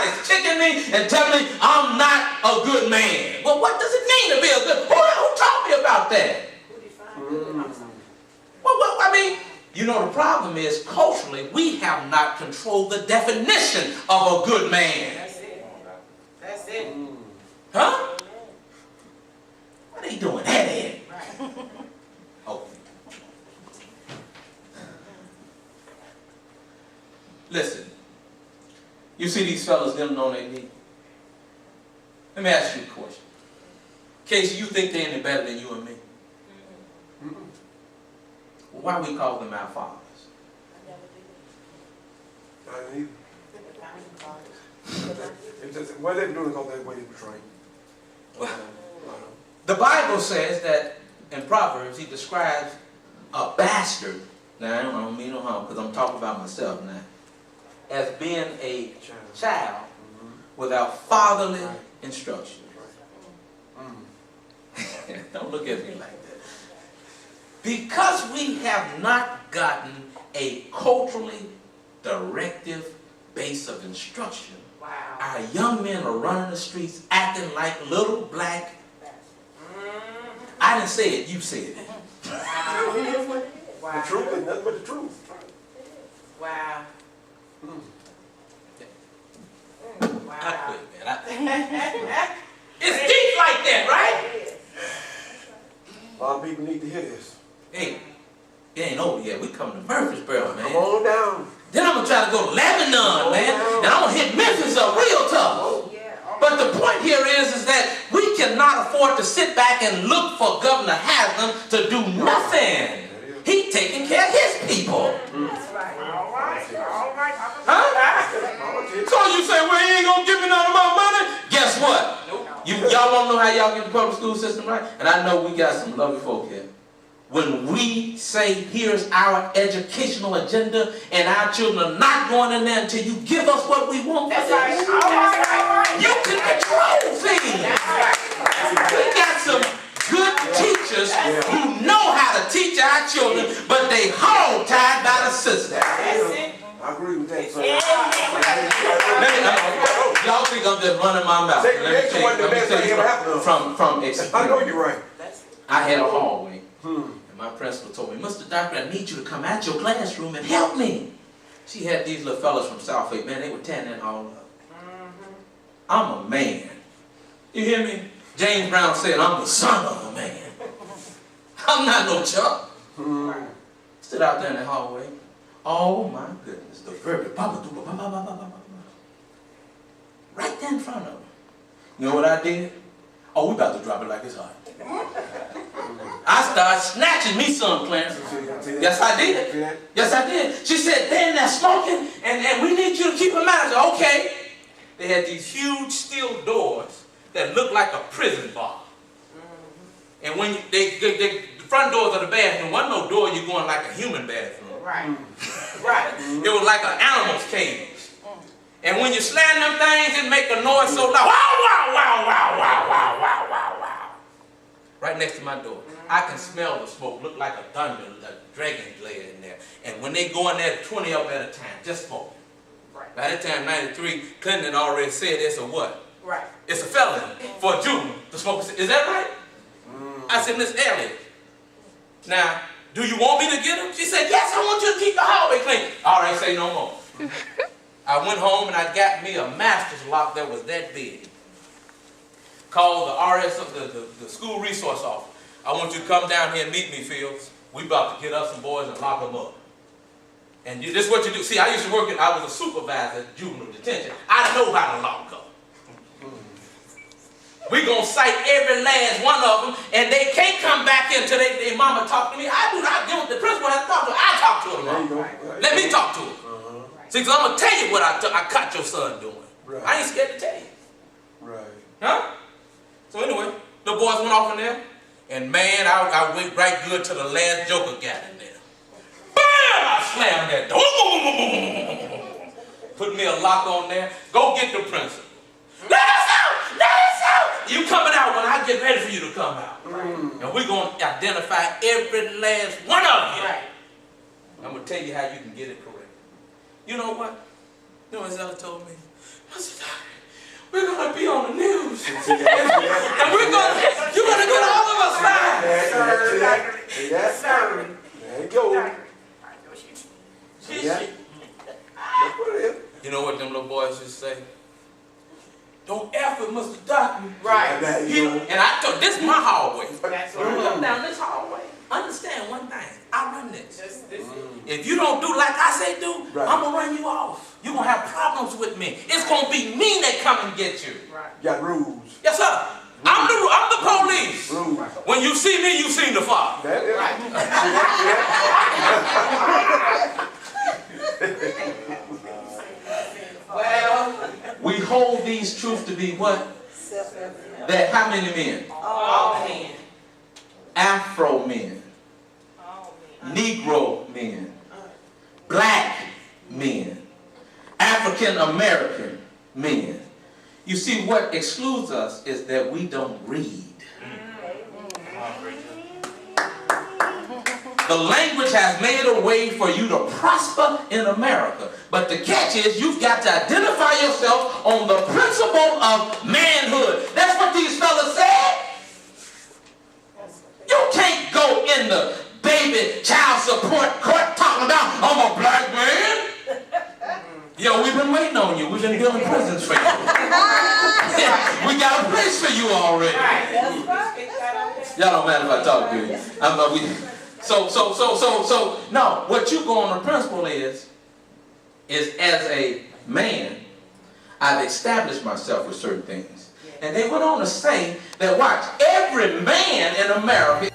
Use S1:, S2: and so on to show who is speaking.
S1: everybody's kicking me and telling me I'm not a good man. Well, what does it mean to be a good? Who taught me about that? Well, I mean, you know, the problem is culturally we have not controlled the definition of a good man.
S2: That's it. That's it.
S1: Huh? What are you doing that in?
S2: Right.
S1: Oh. Listen, you see these fellas kneeling on their knee? Let me ask you a question. Casey, you think they're any better than you and me? Well, why we call them our fathers?
S3: What are they doing all that way to train?
S1: The Bible says that in Proverbs he describes a bastard. Now I don't mean no harm because I'm talking about myself now. As being a child without fatherly instruction. Don't look at me like that. Because we have not gotten a culturally directive base of instruction,
S2: Wow.
S1: our young men are running the streets acting like little black. I didn't say it, you said it.
S2: Wow.
S3: The truth is nothing but the truth.
S2: Wow.
S1: I
S2: Wow.
S1: quit, man. It's deep like that, right?
S3: A lot of people need to hear this.
S1: Hey, it ain't over yet. We coming to Murfreesboro, man.
S3: Come on down.
S1: Then I'm gonna try to go to Lebanon, man. And I'm gonna hit Memphis up real tough.
S3: Oh,
S2: Yeah.
S1: But the point here is that we cannot afford to sit back and look for Governor Haslam to do nothing. He taking care of his people.
S2: That's right. All right. All right.
S1: Huh? So you say, well, he ain't gonna give me none of my money? Guess what? Y'all wanna know how y'all get the public school system right? And I know we got some lovely folk here. When we say, here's our educational agenda, and our children are not going in there until you give us what we want.
S2: That's right. All right. All right.
S1: You can control things.
S2: That's right.
S1: We got some good teachers who know how to teach our children, but they hog-tied by the system.
S2: That's it.
S3: I agree with that, sir.
S1: Y'all think I'm just running my mouth.
S3: Segregation wasn't the best thing ever happened.
S1: From
S3: I
S1: experience.
S3: know you're right.
S1: I had a hallway, and my principal told me, Mr. Doctor, I need you to come out your classroom and help me. She had these little fellas from Southgate, man, they were tearing that hall up. I'm a man. You hear me? James Brown said, I'm the son of a man. I'm not no Chuck. Stood out there in the hallway. Oh my goodness, the very right there in front of him. You know what I did? Oh, we about to drop it like it's hot. I started snatching me some, Clarence. Yes, I did. Yes, I did. She said, they're in there smoking, and we need you to keep them out. I said, okay. They had these huge steel doors that looked like a prison bar. And when the front doors of the bathroom, wasn't no door you going like a human bathroom.
S2: Right. Right.
S1: It was like an animal's cage. And when you slam them things, it make a noise so loud. Wow, wow, wow, wow, wow, wow, wow, wow, wow. Right next to my door. I can smell the smoke. Look like a thunder, a dragon layer in there. And when they go in there, 20 up at a time, just smoking.
S2: Right.
S1: By that time, 93, Clinton had already said it's a what?
S2: Right.
S1: It's a felony for a juvenile to smoke. Is that right? I said, Miss Elliott, now, do you want me to get him? She said, yes, I want you to keep the hallway clean. All right, say no more. I went home and I got me a master's lock that was that big. Called the RS, the school resource office. I want you to come down here and meet me, Fields. We about to get us some boys and lock them up. And this is what you do. See, I used to work I was a supervisor at juvenile detention. I know how to lock up. We're going to cite every last one of them, and they can't come back until their mama talk to me. I do not give the principal has to talk to her. I talk to her tomorrow. Let me talk to her. See, because I'm going to tell you what I caught your son doing.
S3: Right.
S1: I ain't scared to tell you.
S3: Right.
S1: Huh? So anyway, the boys went off in there, and man, I went right good till the last joker got in there. Bam! I slammed that door. Put me a lock on there. Go get the principal. Let us out! Let us out! You coming out when I get ready for you to come out. And we're going to identify every last one of you.
S2: Right.
S1: I'm going to tell you how you can get it correct. You know what? You know what Zella told me? Mr. Doctor, we're going to be on the news. And you're going to get all of us fired.
S3: Yes, sir. There you go. Yeah. That's what it is.
S1: You know what them little boys used to say? Don't F with Mr. Doctor.
S2: Right.
S1: And I told, this is my hallway.
S2: That's
S1: When we
S2: right.
S1: come down this hallway, understand one thing. I run this.
S2: This is
S1: If you don't do like I say do,
S3: Right.
S1: I'm going to run you off. You're going to have problems with me. It's going to be me that come and get you.
S2: right.
S3: You got rules.
S1: Yes, sir. I'm the police.
S3: Rules.
S1: When you see me, you seen the Father.
S3: That is.
S2: Well,
S1: We hold these truths to be what? That how many men?
S2: all men.
S1: Afro men,
S2: All men.
S1: Negro men, black men, African American men. You see, what excludes us is that we don't read. The language has made a way for you to prosper in America. But the catch is you've got to identify yourself on the principle of manhood. That's what these fellas said. You can't go in the baby child support court talking about I'm a black man. Yo, we've been waiting on you. We've been building prisons for you. We got a place for you already.
S2: Right. Speak that out there.
S1: Y'all don't mind if I talk to you. So, no, what you go on the principle is as a man, I've established myself with certain things. And they went on to say that, watch, every man in America